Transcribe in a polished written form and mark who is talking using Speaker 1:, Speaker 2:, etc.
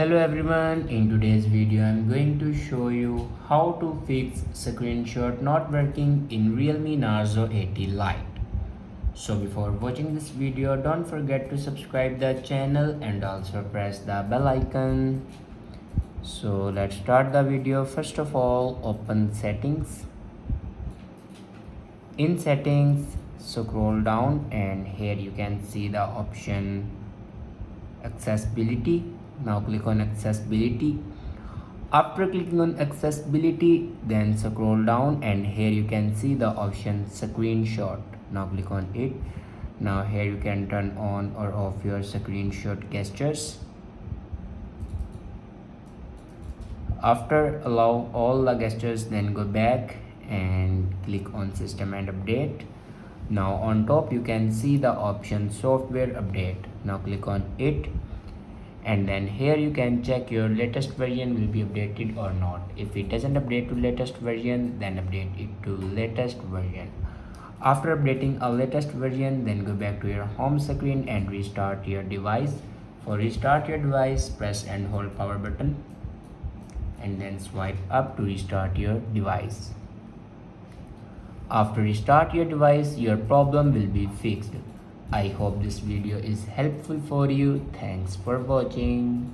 Speaker 1: Hello everyone, in today's video I'm going to show you how to fix screenshot not working in Realme Narzo 80 Lite. So before watching this video, don't forget to subscribe the channel and also press the bell icon. So let's start the video. First of all, open settings. In settings, scroll down and here you can see the option accessibility. Now click on accessibility. After clicking on accessibility, then scroll down and here you can see the option screenshot. Now click on it. Now here you can turn on or off your screenshot gestures. After allow all the gestures, then go back and click on system and update. Now on top you can see the option software update. Now click on it and then here you can check your latest version will be updated or not. If it doesn't update to latest version, then update it to latest version. After updating a latest version, then go back to your home screen and restart your device. For restart your device, press and hold power button and then swipe up to restart your device. After restart your device, your problem will be fixed. I hope this video is helpful for you. Thanks for watching.